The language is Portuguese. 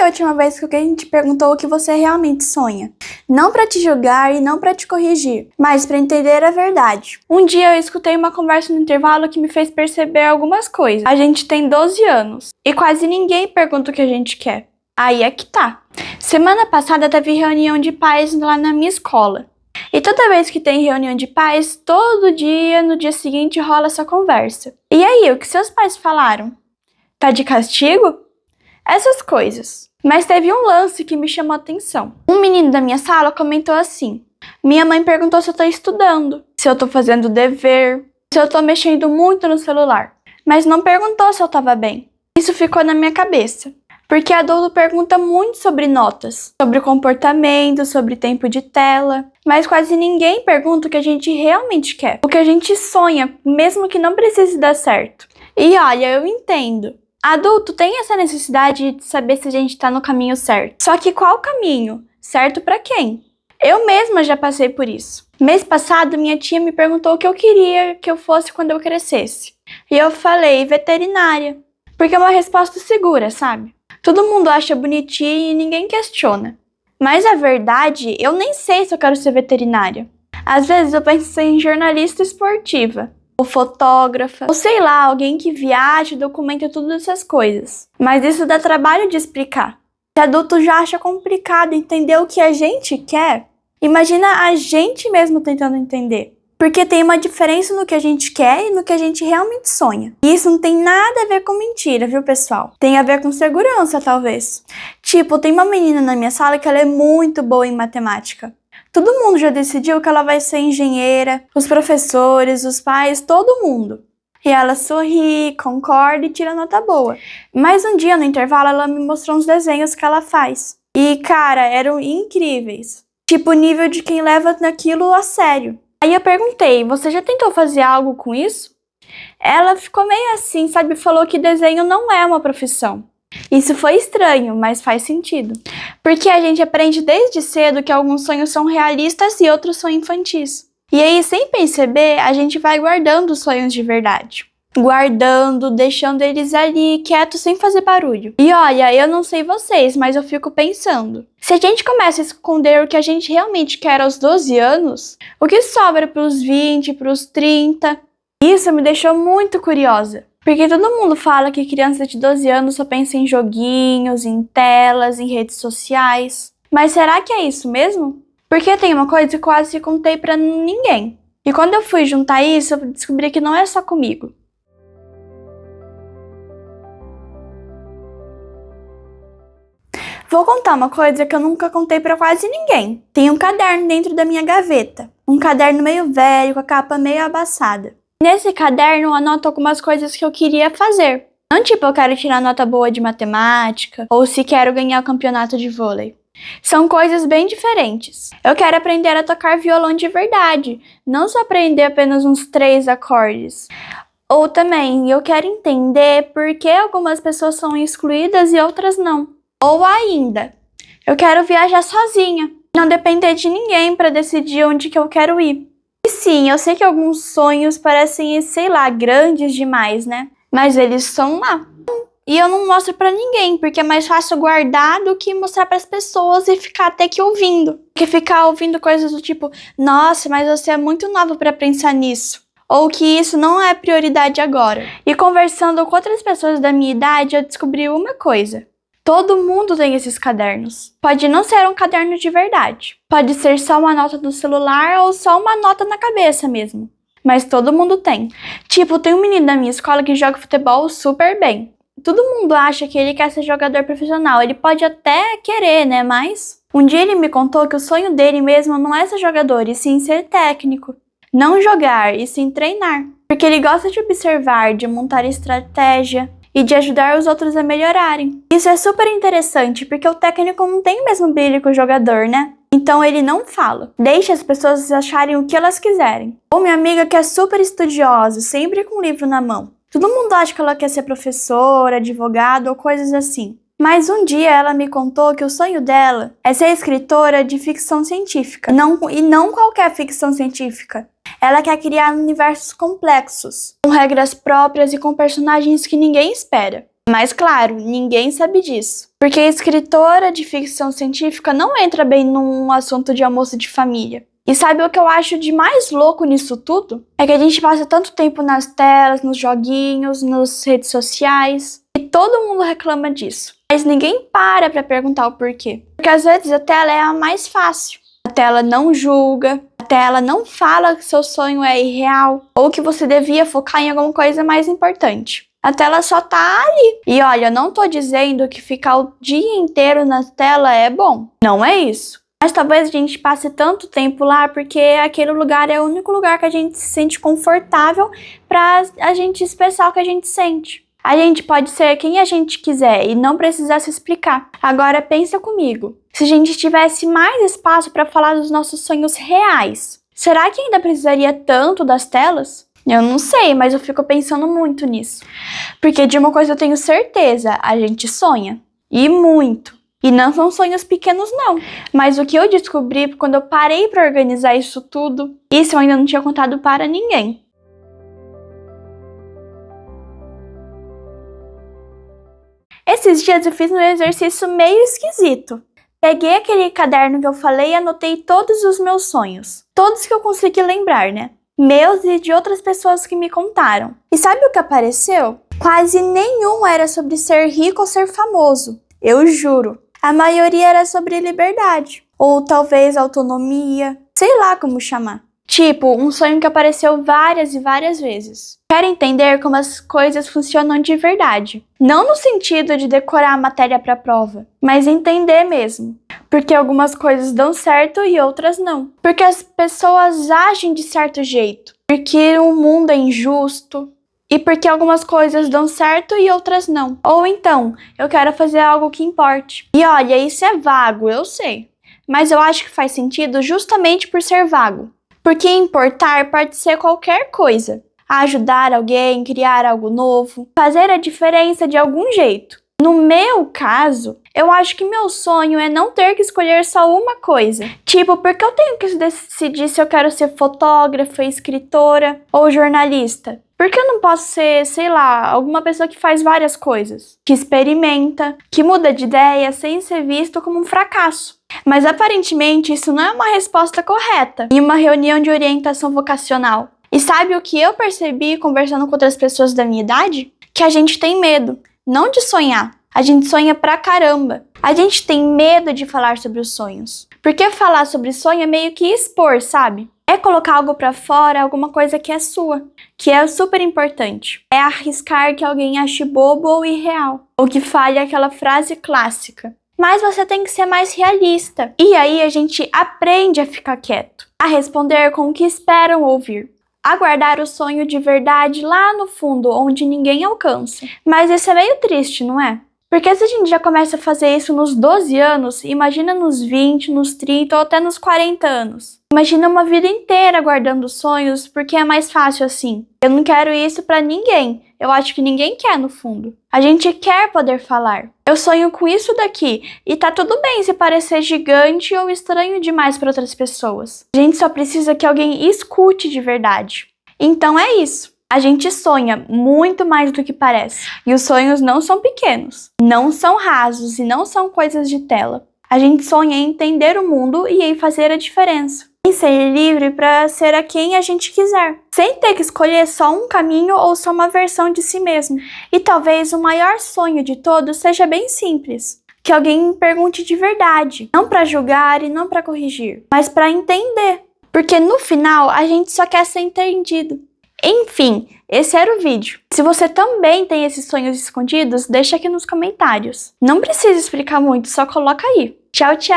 A última vez que alguém te perguntou o que você realmente sonha. Não para te julgar e não para te corrigir, mas para entender a verdade. Um dia eu escutei uma conversa no intervalo que me fez perceber algumas coisas. A gente tem 12 anos e quase ninguém pergunta o que a gente quer. Aí é que tá. Semana passada teve reunião de pais lá na minha escola. E toda vez que tem reunião de pais, todo dia, no dia seguinte, rola essa conversa. E aí, o que seus pais falaram? Tá de castigo? Essas coisas. Mas teve um lance que me chamou a atenção. Um menino da minha sala comentou assim: minha mãe perguntou se eu tô estudando, se eu tô fazendo dever, se eu tô mexendo muito no celular. Mas não perguntou se eu tava bem. Isso ficou na minha cabeça. Porque adulto pergunta muito sobre notas, sobre comportamento, sobre tempo de tela, mas quase ninguém pergunta o que a gente realmente quer, o que a gente sonha, mesmo que não precise dar certo. E olha, eu entendo. Adulto tem essa necessidade de saber se a gente tá no caminho certo. Só que qual caminho? Certo pra quem? Eu mesma já passei por isso. Mês passado, minha tia me perguntou o que eu queria que eu fosse quando eu crescesse. E eu falei veterinária, porque é uma resposta segura, sabe? Todo mundo acha bonitinho e ninguém questiona. Mas a verdade, eu nem sei se eu quero ser veterinária. Às vezes eu penso em jornalista esportiva, ou fotógrafa, ou sei lá, alguém que viaja e documenta todas essas coisas. Mas isso dá trabalho de explicar. Se adulto já acha complicado entender o que a gente quer, imagina a gente mesmo tentando entender. Porque tem uma diferença no que a gente quer e no que a gente realmente sonha. E isso não tem nada a ver com mentira, viu, pessoal? Tem a ver com segurança, talvez. Tipo, tem uma menina na minha sala que ela é muito boa em matemática. Todo mundo já decidiu que ela vai ser engenheira, os professores, os pais, todo mundo. E ela sorri, concorda e tira nota boa. Mas um dia no intervalo ela me mostrou uns desenhos que ela faz. E, cara, eram incríveis. Tipo, o nível de quem leva aquilo a sério. Aí eu perguntei, você já tentou fazer algo com isso? Ela ficou meio assim, sabe? Falou que desenho não é uma profissão. Isso foi estranho, mas faz sentido. Porque a gente aprende desde cedo que alguns sonhos são realistas e outros são infantis. E aí, sem perceber, a gente vai guardando os sonhos de verdade. Guardando, deixando eles ali, quietos, sem fazer barulho. E olha, eu não sei vocês, mas eu fico pensando. Se a gente começa a esconder o que a gente realmente quer aos 12 anos, o que sobra pros 20, pros 30? Isso me deixou muito curiosa. Porque todo mundo fala que criança de 12 anos só pensa em joguinhos, em telas, em redes sociais. Mas será que é isso mesmo? Porque tem uma coisa que eu quase contei pra ninguém. E quando eu fui juntar isso, eu descobri que não é só comigo. Vou contar uma coisa que eu nunca contei pra quase ninguém. Tem um caderno dentro da minha gaveta. Um caderno meio velho, com a capa meio abaçada. Nesse caderno eu anoto algumas coisas que eu queria fazer. Não tipo eu quero tirar nota boa de matemática, ou se quero ganhar o campeonato de vôlei. São coisas bem diferentes. Eu quero aprender a tocar violão de verdade, não só aprender apenas uns 3 acordes. Ou também, eu quero entender por que algumas pessoas são excluídas e outras não. Ou ainda, eu quero viajar sozinha, não depender de ninguém para decidir onde que eu quero ir. E sim, eu sei que alguns sonhos parecem, sei lá, grandes demais, né? Mas eles são lá. E eu não mostro pra ninguém, porque é mais fácil guardar do que mostrar pras pessoas e ficar até que ouvindo. Que ficar ouvindo coisas do tipo, nossa, mas você é muito nova pra pensar nisso. Ou que isso não é prioridade agora. E conversando com outras pessoas da minha idade, eu descobri uma coisa. Todo mundo tem esses cadernos. Pode não ser um caderno de verdade. Pode ser só uma nota do celular ou só uma nota na cabeça mesmo. Mas todo mundo tem. Tipo, tem um menino da minha escola que joga futebol super bem. Todo mundo acha que ele quer ser jogador profissional. Ele pode até querer, né? Mas um dia ele me contou que o sonho dele mesmo não é ser jogador, e sim ser técnico. Não jogar, e sim treinar. Porque ele gosta de observar, de montar estratégia e de ajudar os outros a melhorarem. Isso é super interessante, porque o técnico não tem o mesmo brilho que o jogador, né? Então ele não fala. Deixa as pessoas acharem o que elas quiserem. Ou minha amiga que é super estudiosa, sempre com um livro na mão. Todo mundo acha que ela quer ser professora, advogada ou coisas assim. Mas um dia ela me contou que o sonho dela é ser escritora de ficção científica. E não qualquer ficção científica. Ela quer criar universos complexos, com regras próprias e com personagens que ninguém espera. Mas claro, ninguém sabe disso. Porque a escritora de ficção científica não entra bem num assunto de almoço de família. E sabe o que eu acho de mais louco nisso tudo? É que a gente passa tanto tempo nas telas, nos joguinhos, nas redes sociais, e todo mundo reclama disso. Mas ninguém para pra perguntar o porquê. Porque às vezes a tela é a mais fácil. A tela não julga, a tela não fala que seu sonho é irreal, ou que você devia focar em alguma coisa mais importante. A tela só tá ali. E olha, eu não tô dizendo que ficar o dia inteiro na tela é bom. Não é isso. Mas talvez a gente passe tanto tempo lá porque aquele lugar é o único lugar que a gente se sente confortável pra a gente expressar o que a gente sente. A gente pode ser quem a gente quiser e não precisar se explicar. Agora pensa comigo. Se a gente tivesse mais espaço para falar dos nossos sonhos reais, será que ainda precisaria tanto das telas? Eu não sei, mas eu fico pensando muito nisso. Porque de uma coisa eu tenho certeza, a gente sonha. E muito. E não são sonhos pequenos, não. Mas o que eu descobri quando eu parei para organizar isso tudo, isso eu ainda não tinha contado para ninguém. Esses dias eu fiz um exercício meio esquisito. Peguei aquele caderno que eu falei e anotei todos os meus sonhos. Todos que eu consegui lembrar, né? Meus e de outras pessoas que me contaram. E sabe o que apareceu? Quase nenhum era sobre ser rico ou ser famoso. Eu juro. A maioria era sobre liberdade. Ou talvez autonomia. Sei lá como chamar. Tipo, um sonho que apareceu várias e várias vezes. Quero entender como as coisas funcionam de verdade. Não no sentido de decorar a matéria para a prova, mas entender mesmo. Porque algumas coisas dão certo e outras não. Porque as pessoas agem de certo jeito. Porque o mundo é injusto. E porque algumas coisas dão certo e outras não. Ou então, eu quero fazer algo que importe. E olha, isso é vago, eu sei. Mas eu acho que faz sentido justamente por ser vago. Porque importar pode ser qualquer coisa. Ajudar alguém, criar algo novo, fazer a diferença de algum jeito. No meu caso, eu acho que meu sonho é não ter que escolher só uma coisa. Tipo, porque eu tenho que decidir se eu quero ser fotógrafa, escritora ou jornalista? Por que eu não posso ser, sei lá, alguma pessoa que faz várias coisas? Que experimenta, que muda de ideia sem ser visto como um fracasso. Mas aparentemente isso não é uma resposta correta em uma reunião de orientação vocacional. E sabe o que eu percebi conversando com outras pessoas da minha idade? Que a gente tem medo, não de sonhar. A gente sonha pra caramba. A gente tem medo de falar sobre os sonhos. Porque falar sobre sonho é meio que expor, sabe? É colocar algo pra fora, alguma coisa que é sua, que é super importante. É arriscar que alguém ache bobo ou irreal, ou que fale aquela frase clássica. Mas você tem que ser mais realista. E aí a gente aprende a ficar quieto, a responder com o que esperam ouvir. A guardar o sonho de verdade lá no fundo, onde ninguém alcança. Mas isso é meio triste, não é? Porque se a gente já começa a fazer isso nos 12 anos, imagina nos 20, nos 30 ou até nos 40 anos. Imagina uma vida inteira guardando sonhos, porque é mais fácil assim. Eu não quero isso pra ninguém. Eu acho que ninguém quer no fundo. A gente quer poder falar. Eu sonho com isso daqui, e tá tudo bem se parecer gigante ou estranho demais para outras pessoas. A gente só precisa que alguém escute de verdade. Então é isso. A gente sonha muito mais do que parece. E os sonhos não são pequenos, não são rasos e não são coisas de tela. A gente sonha em entender o mundo e em fazer a diferença. Em ser livre para ser a quem a gente quiser, sem ter que escolher só um caminho ou só uma versão de si mesmo. E talvez o maior sonho de todos seja bem simples. Que alguém me pergunte de verdade, não para julgar e não para corrigir, mas para entender. Porque no final a gente só quer ser entendido. Enfim, esse era o vídeo. Se você também tem esses sonhos escondidos, deixa aqui nos comentários. Não precisa explicar muito, só coloca aí. Tchau, tchau!